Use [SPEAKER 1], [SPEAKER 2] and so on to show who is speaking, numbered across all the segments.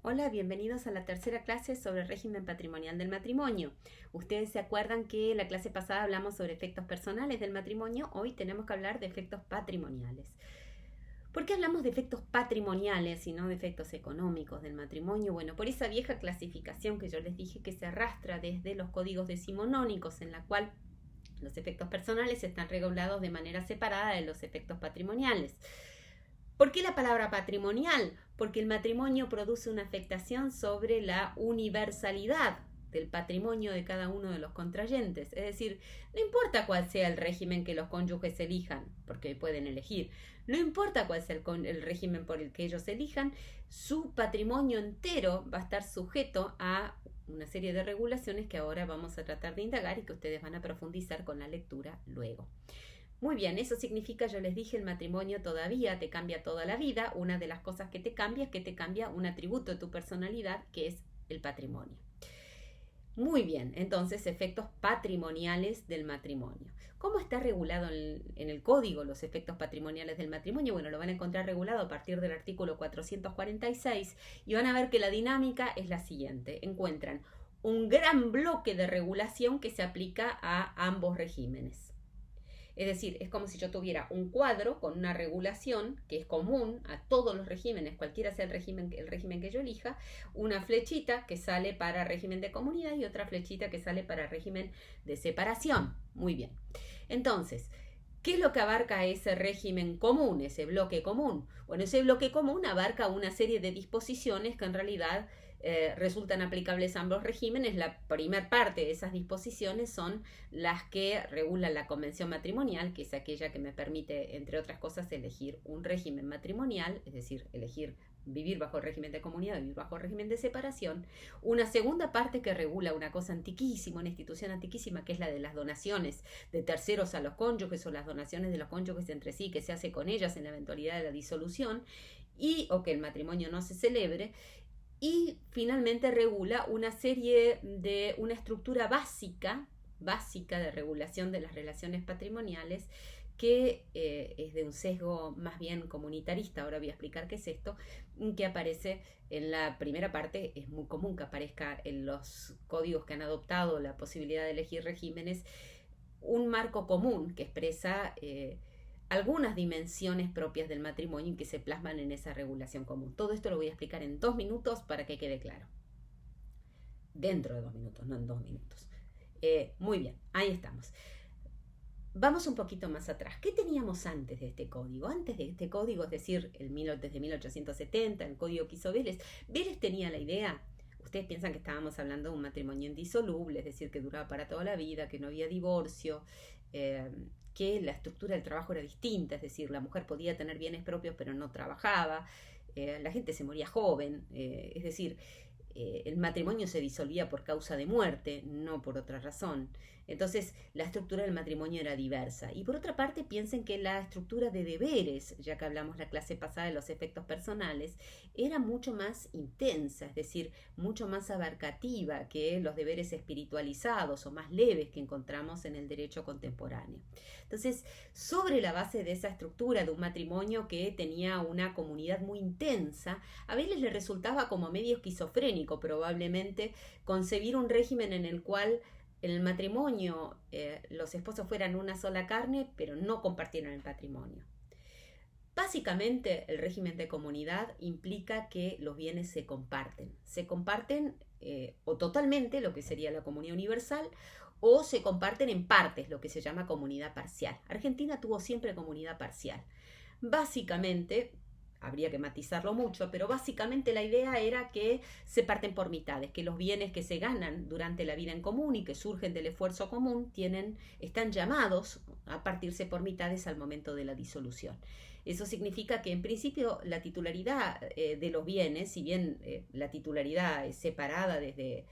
[SPEAKER 1] Hola, bienvenidos a la tercera clase sobre el régimen patrimonial del matrimonio. Ustedes se acuerdan que la clase pasada hablamos sobre efectos personales del matrimonio, hoy tenemos que hablar de efectos patrimoniales. ¿Por qué hablamos de efectos patrimoniales y no de efectos económicos del matrimonio? Bueno, por esa vieja clasificación que yo les dije que se arrastra desde los códigos decimonónicos, en la cual los efectos personales están regulados de manera separada de los efectos patrimoniales. ¿Por qué la palabra patrimonial? Porque el matrimonio produce una afectación sobre la universalidad del patrimonio de cada uno de los contrayentes. Es decir, no importa cuál sea el régimen que los cónyuges elijan, porque pueden elegir, no importa cuál sea el régimen por el que ellos elijan, su patrimonio entero va a estar sujeto a una serie de regulaciones que ahora vamos a tratar de indagar y que ustedes van a profundizar con la lectura luego. Muy bien, eso significa, yo les dije, el matrimonio todavía te cambia toda la vida. Una de las cosas que te cambia es que te cambia un atributo de tu personalidad, que es el patrimonio. Muy bien, entonces efectos patrimoniales del matrimonio. ¿Cómo está regulado en el código los efectos patrimoniales del matrimonio? Bueno, lo van a encontrar regulado a partir del artículo 446 y van a ver que la dinámica es la siguiente. Encuentran un gran bloque de regulación que se aplica a ambos regímenes. Es decir, es como si yo tuviera un cuadro con una regulación que es común a todos los regímenes, cualquiera sea el régimen que yo elija, una flechita que sale para régimen de comunidad y otra flechita que sale para régimen de separación. Muy bien. Entonces, ¿qué es lo que abarca ese régimen común, ese bloque común? Bueno, ese bloque común abarca una serie de disposiciones que en realidad resultan aplicables a ambos regímenes. La primera parte de esas disposiciones son las que regulan la convención matrimonial, que es aquella que me permite, entre otras cosas, elegir un régimen matrimonial, es decir, elegir vivir bajo el régimen de comunidad, vivir bajo el régimen de separación. Una segunda parte que regula una cosa antiquísima, una institución antiquísima, que es la de las donaciones de terceros a los cónyuges o las donaciones de los cónyuges entre sí, que se hace con ellas en la eventualidad de la disolución o que el matrimonio no se celebre. Y finalmente regula una estructura básica de regulación de las relaciones patrimoniales que es de un sesgo más bien comunitarista. Ahora voy a explicar qué es esto, que aparece en la primera parte. Es muy común que aparezca en los códigos que han adoptado la posibilidad de elegir regímenes un marco común que expresa algunas dimensiones propias del matrimonio y que se plasman en esa regulación común. Todo esto lo voy a explicar en 2 minutos para que quede claro. Dentro de 2 minutos, no en 2 minutos. Muy bien, ahí estamos. Vamos un poquito más atrás. ¿Qué teníamos antes de este código? Antes de este código, es decir, desde 1870, el código que hizo Vélez. Vélez tenía la idea. Ustedes piensan que estábamos hablando de un matrimonio indisoluble, es decir, que duraba para toda la vida, que no había divorcio, que la estructura del trabajo era distinta, es decir, la mujer podía tener bienes propios pero no trabajaba, la gente se moría joven, es decir, el matrimonio se disolvía por causa de muerte, no por otra razón. Entonces, la estructura del matrimonio era diversa. Y por otra parte, piensen que la estructura de deberes, ya que hablamos la clase pasada de los efectos personales, era mucho más intensa, es decir, mucho más abarcativa que los deberes espiritualizados o más leves que encontramos en el derecho contemporáneo. Entonces, sobre la base de esa estructura de un matrimonio que tenía una comunidad muy intensa, a Vélez le resultaba como medio esquizofrénico probablemente concebir un régimen en el cual en el matrimonio los esposos fueran una sola carne, pero no compartieran el patrimonio. Básicamente, el régimen de comunidad implica que los bienes se comparten o totalmente, lo que sería la comunidad universal, o se comparten en partes, lo que se llama comunidad parcial. Argentina tuvo siempre comunidad parcial. Básicamente, habría que matizarlo mucho, pero básicamente la idea era que se parten por mitades, que los bienes que se ganan durante la vida en común y que surgen del esfuerzo común están llamados a partirse por mitades al momento de la disolución. Eso significa que en principio la titularidad de los bienes, si bien la titularidad es separada desde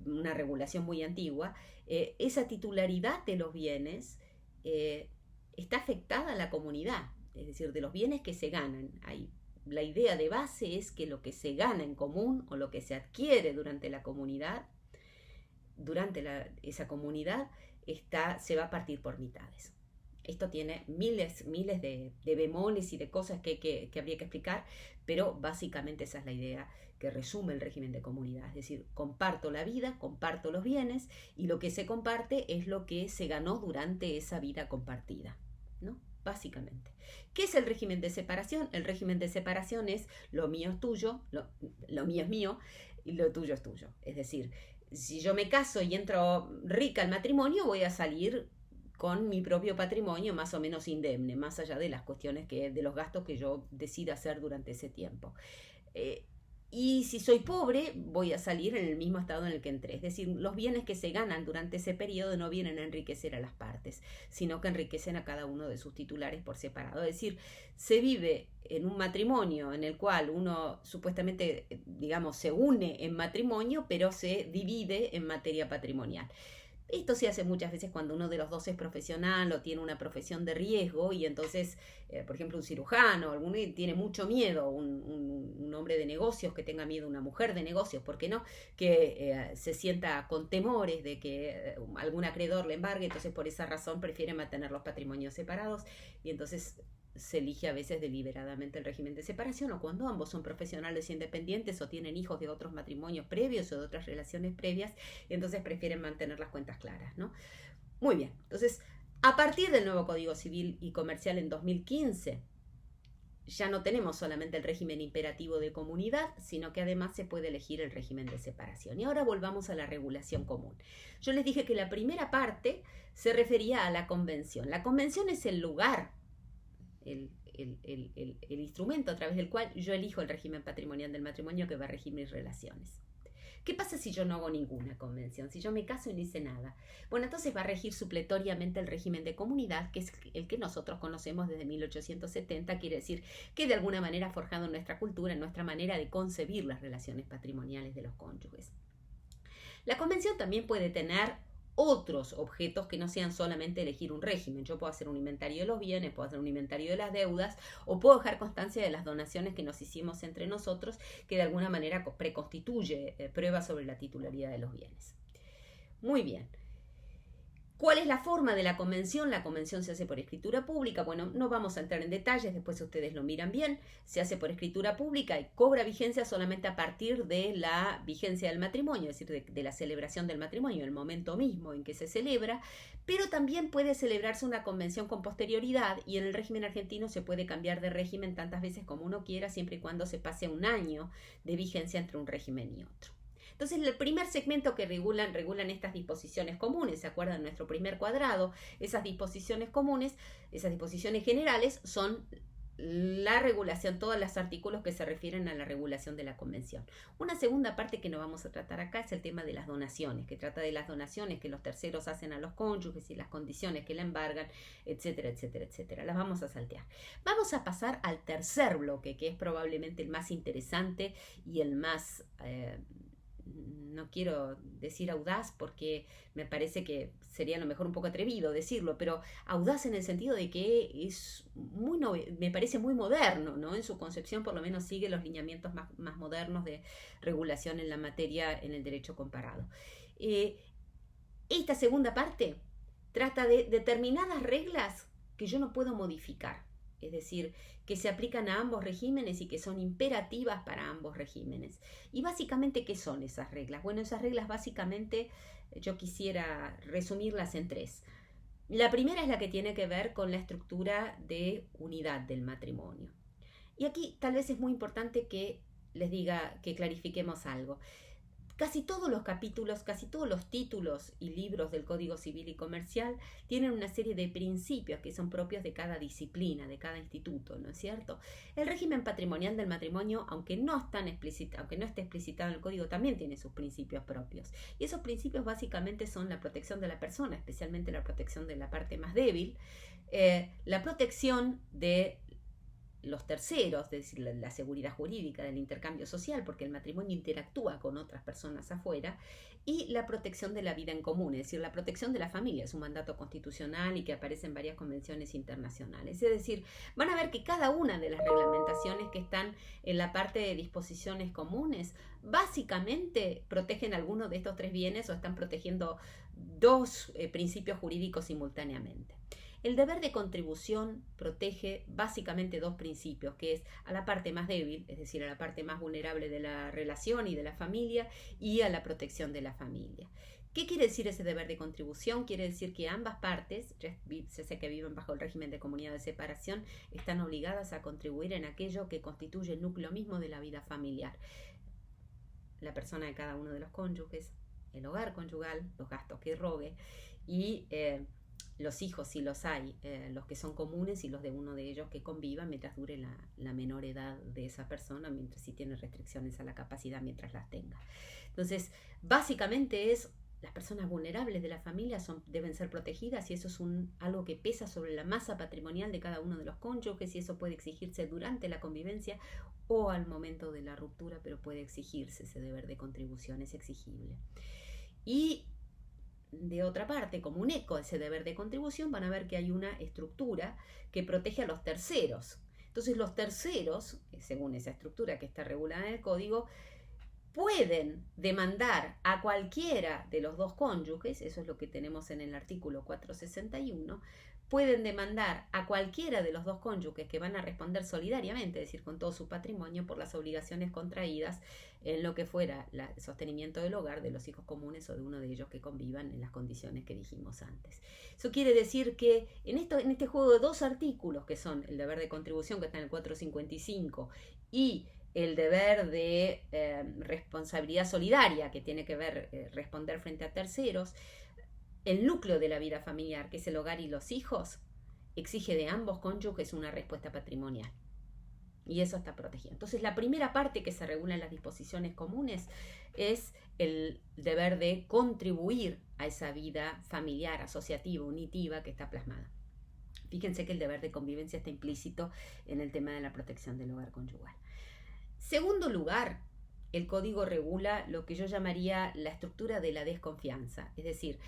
[SPEAKER 1] una regulación muy antigua, esa titularidad de los bienes está afectada a la comunidad. Es decir, de los bienes que se ganan. La idea de base es que lo que se gana en común o lo que se adquiere durante la comunidad, esa comunidad, se va a partir por mitades. Esto tiene miles de bemoles y de cosas que habría que explicar, pero básicamente esa es la idea que resume el régimen de comunidad. Es decir, comparto la vida, comparto los bienes, y lo que se comparte es lo que se ganó durante esa vida compartida, ¿no? Básicamente. ¿Qué es el régimen de separación? El régimen de separación es lo mío es tuyo, lo mío es mío y lo tuyo es tuyo. Es decir, si yo me caso y entro rica al matrimonio, voy a salir con mi propio patrimonio más o menos indemne, más allá de las cuestiones de los gastos que yo decida hacer durante ese tiempo. Y si soy pobre, voy a salir en el mismo estado en el que entré. Es decir, los bienes que se ganan durante ese periodo no vienen a enriquecer a las partes, sino que enriquecen a cada uno de sus titulares por separado. Es decir, se vive en un matrimonio en el cual uno supuestamente, digamos, se une en matrimonio, pero se divide en materia patrimonial. Esto se hace muchas veces cuando uno de los dos es profesional o tiene una profesión de riesgo, y entonces, por ejemplo, un cirujano, alguno tiene mucho miedo, un hombre de negocios que tenga miedo, una mujer de negocios, ¿por qué no? Que se sienta con temores de que algún acreedor le embargue, entonces por esa razón prefiere mantener los patrimonios separados, y entonces se elige a veces deliberadamente el régimen de separación, o cuando ambos son profesionales independientes o tienen hijos de otros matrimonios previos o de otras relaciones previas, entonces prefieren mantener las cuentas claras, ¿no? Muy bien, entonces a partir del nuevo Código Civil y Comercial en 2015 ya no tenemos solamente el régimen imperativo de comunidad, sino que además se puede elegir el régimen de separación. Y ahora volvamos a la regulación común. Yo les dije que la primera parte se refería a la convención. La convención es el lugar, el instrumento a través del cual yo elijo el régimen patrimonial del matrimonio que va a regir mis relaciones. ¿Qué pasa si yo no hago ninguna convención? Si yo me caso y no hice nada. Bueno, entonces va a regir supletoriamente el régimen de comunidad, que es el que nosotros conocemos desde 1870, quiere decir que de alguna manera ha forjado en nuestra cultura, en nuestra manera de concebir las relaciones patrimoniales de los cónyuges. La convención también puede tener otros objetos que no sean solamente elegir un régimen. Yo puedo hacer un inventario de los bienes, puedo hacer un inventario de las deudas, o puedo dejar constancia de las donaciones que nos hicimos entre nosotros, que de alguna manera preconstituye prueba sobre la titularidad de los bienes. Muy bien. ¿Cuál es la forma de la convención? La convención se hace por escritura pública. Bueno, no vamos a entrar en detalles, después ustedes lo miran bien. Se hace por escritura pública y cobra vigencia solamente a partir de la vigencia del matrimonio, es decir, de la celebración del matrimonio, el momento mismo en que se celebra, pero también puede celebrarse una convención con posterioridad, y en el régimen argentino se puede cambiar de régimen tantas veces como uno quiera, siempre y cuando se pase un año de vigencia entre un régimen y otro. Entonces, el primer segmento que regulan estas disposiciones comunes. ¿Se acuerdan? Nuestro primer cuadrado, esas disposiciones comunes, esas disposiciones generales son la regulación, todos los artículos que se refieren a la regulación de la convención. Una segunda parte que no vamos a tratar acá es el tema de las donaciones, que trata de las donaciones que los terceros hacen a los cónyuges y las condiciones que la embargan, etcétera, etcétera, etcétera. Las vamos a saltear. Vamos a pasar al tercer bloque, que es probablemente el más interesante y el más... no quiero decir audaz porque me parece que sería a lo mejor un poco atrevido decirlo, pero audaz en el sentido de que es me parece muy moderno, ¿no? En su concepción por lo menos sigue los lineamientos más modernos de regulación en la materia en el derecho comparado. Esta segunda parte trata de determinadas reglas que yo no puedo modificar. Es decir, que se aplican a ambos regímenes y que son imperativas para ambos regímenes. Y básicamente, ¿qué son esas reglas? Bueno, esas reglas básicamente yo quisiera resumirlas en tres. La primera es la que tiene que ver con la estructura de unidad del matrimonio. Y aquí tal vez es muy importante que les diga, que clarifiquemos algo. Casi todos los capítulos, casi todos los títulos y libros del Código Civil y Comercial tienen una serie de principios que son propios de cada disciplina, de cada instituto, ¿no es cierto? El régimen patrimonial del matrimonio, aunque no esté explicitado en el Código, también tiene sus principios propios. Y esos principios básicamente son la protección de la persona, especialmente la protección de la parte más débil, la protección de los terceros, es decir, la seguridad jurídica del intercambio social, porque el matrimonio interactúa con otras personas afuera, y la protección de la vida en común, es decir, la protección de la familia, es un mandato constitucional y que aparece en varias convenciones internacionales. Es decir, van a ver que cada una de las reglamentaciones que están en la parte de disposiciones comunes, básicamente protegen alguno de estos tres bienes o están protegiendo dos principios jurídicos simultáneamente. El deber de contribución protege básicamente dos principios, que es a la parte más débil, es decir, a la parte más vulnerable de la relación y de la familia, y a la protección de la familia. ¿Qué quiere decir ese deber de contribución? Quiere decir que ambas partes, se sé que viven bajo el régimen de comunidad de separación, están obligadas a contribuir en aquello que constituye el núcleo mismo de la vida familiar. La persona de cada uno de los cónyuges, el hogar conyugal, los gastos que rogue, y los hijos, si los hay, los que son comunes y los de uno de ellos que convivan mientras dure la menor edad de esa persona, mientras si tiene restricciones a la capacidad, mientras las tenga. Entonces, básicamente es las personas vulnerables de la familia deben ser protegidas, y eso es algo que pesa sobre la masa patrimonial de cada uno de los cónyuges, y eso puede exigirse durante la convivencia o al momento de la ruptura, pero puede exigirse, ese deber de contribución es exigible. Y de otra parte, como un eco de ese deber de contribución, van a ver que hay una estructura que protege a los terceros. Entonces los terceros, según esa estructura que está regulada en el código, pueden demandar a cualquiera de los dos cónyuges, eso es lo que tenemos en el artículo 461, pueden demandar a cualquiera de los dos cónyuges que van a responder solidariamente, es decir, con todo su patrimonio, por las obligaciones contraídas en lo que fuera el sostenimiento del hogar de los hijos comunes o de uno de ellos que convivan en las condiciones que dijimos antes. Eso quiere decir que en este juego de dos artículos, que son el deber de contribución que está en el 455 y el deber de responsabilidad solidaria, que tiene que ver responder frente a terceros, el núcleo de la vida familiar, que es el hogar y los hijos, exige de ambos cónyuges una respuesta patrimonial. Y eso está protegido. Entonces, la primera parte que se regula en las disposiciones comunes es el deber de contribuir a esa vida familiar, asociativa, unitiva que está plasmada. Fíjense que el deber de convivencia está implícito en el tema de la protección del hogar conyugal. Segundo lugar, el código regula lo que yo llamaría la estructura de la desconfianza, es decir,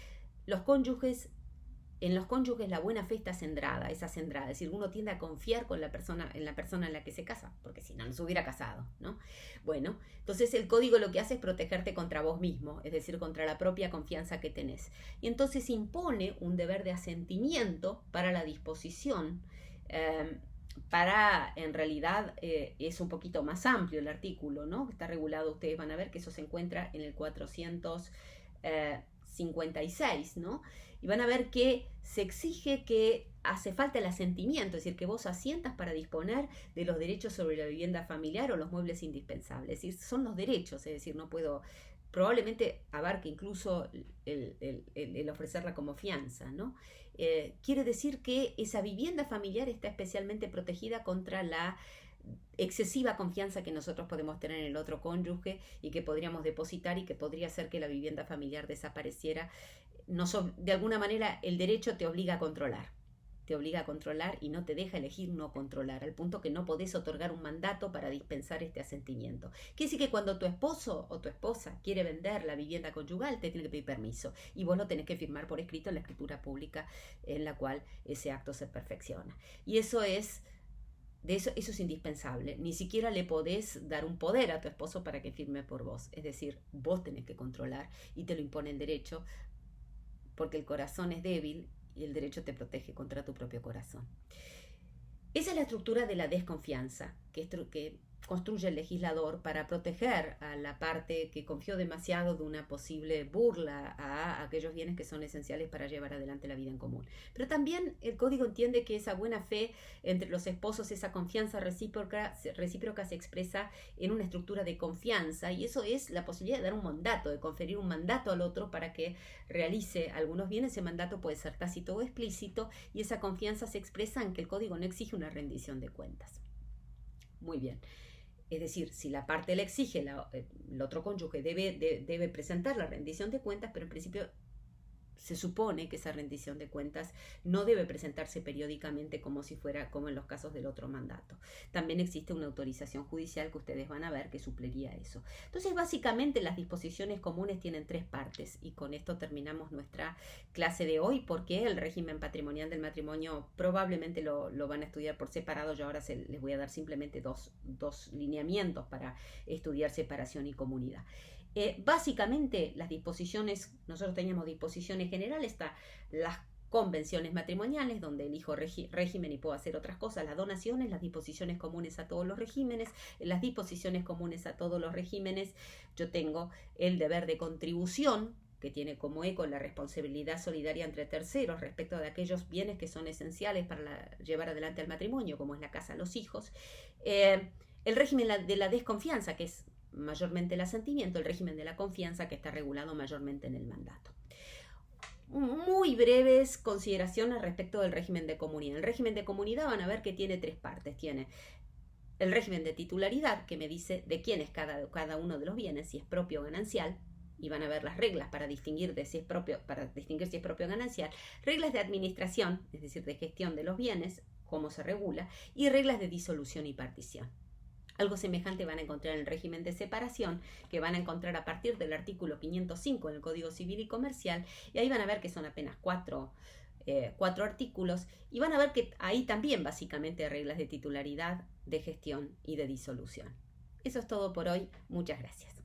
[SPEAKER 1] en los cónyuges la buena fe está centrada, es decir, uno tiende a confiar en la persona en la que se casa, porque si no, no se hubiera casado, ¿no? Bueno, entonces el código lo que hace es protegerte contra vos mismo, es decir, contra la propia confianza que tenés. Y entonces impone un deber de asentimiento para la disposición, en realidad es un poquito más amplio el artículo, ¿no? Está regulado, ustedes van a ver que eso se encuentra en el 456, ¿no? Y van a ver que se exige que hace falta el asentimiento, es decir, que vos asientas para disponer de los derechos sobre la vivienda familiar o los muebles indispensables, es decir, son los derechos, es decir, no puedo, probablemente abarque incluso el ofrecerla como fianza, ¿no? Quiere decir que esa vivienda familiar está especialmente protegida contra la excesiva confianza que nosotros podemos tener en el otro cónyuge y que podríamos depositar, y que podría hacer que la vivienda familiar desapareciera. De alguna manera el derecho te obliga a controlar. Y no te deja elegir no controlar, al punto que no podés otorgar un mandato para dispensar este asentimiento. Quiere decir que cuando tu esposo o tu esposa quiere vender la vivienda conyugal, te tiene que pedir permiso, y vos lo tenés que firmar por escrito en la escritura pública en la cual ese acto se perfecciona. Y eso es indispensable. Ni siquiera le podés dar un poder a tu esposo para que firme por vos. Es decir, vos tenés que controlar, y te lo impone el derecho, porque el corazón es débil y el derecho te protege contra tu propio corazón. Esa es la estructura de la desconfianza que construye el legislador para proteger a la parte que confió demasiado de una posible burla a aquellos bienes que son esenciales para llevar adelante la vida en común. Pero también el código entiende que esa buena fe entre los esposos, esa confianza recíproca se expresa en una estructura de confianza, y eso es la posibilidad de dar un mandato, de conferir un mandato al otro para que realice algunos bienes. Ese mandato puede ser tácito o explícito, y esa confianza se expresa en que el código no exige una rendición de cuentas. Muy bien. Es decir, si la parte le exige, el otro cónyuge debe presentar la rendición de cuentas, pero en principio se supone que esa rendición de cuentas no debe presentarse periódicamente como si fuera como en los casos del otro mandato. También existe una autorización judicial que ustedes van a ver que supliría eso. Entonces, básicamente las disposiciones comunes tienen tres partes, y con esto terminamos nuestra clase de hoy, porque el régimen patrimonial del matrimonio probablemente lo van a estudiar por separado. Yo ahora les voy a dar simplemente dos lineamientos para estudiar separación y comunidad. Básicamente las disposiciones, nosotros teníamos disposiciones generales, las convenciones matrimoniales, donde elijo régimen y puedo hacer otras cosas, las donaciones, las disposiciones comunes a todos los regímenes. En las disposiciones comunes a todos los regímenes yo tengo el deber de contribución, que tiene como eco la responsabilidad solidaria entre terceros respecto de aquellos bienes que son esenciales para llevar adelante el matrimonio, como es la casa, los hijos. El régimen de la desconfianza, que es mayormente el asentimiento, el régimen de la confianza, que está regulado mayormente en el mandato. Muy breves consideraciones respecto del régimen de comunidad. El régimen de comunidad van a ver que tiene 3 partes. Tiene el régimen de titularidad, que me dice de quién es cada uno de los bienes, si es propio o ganancial, y van a ver las reglas para distinguir si es propio o ganancial. Reglas de administración, es decir, de gestión de los bienes, cómo se regula, y reglas de disolución y partición. Algo semejante van a encontrar en el régimen de separación, que van a encontrar a partir del artículo 505 en el Código Civil y Comercial, y ahí van a ver que son apenas 4 artículos, y van a ver que ahí también básicamente hay reglas de titularidad, de gestión y de disolución. Eso es todo por hoy. Muchas gracias.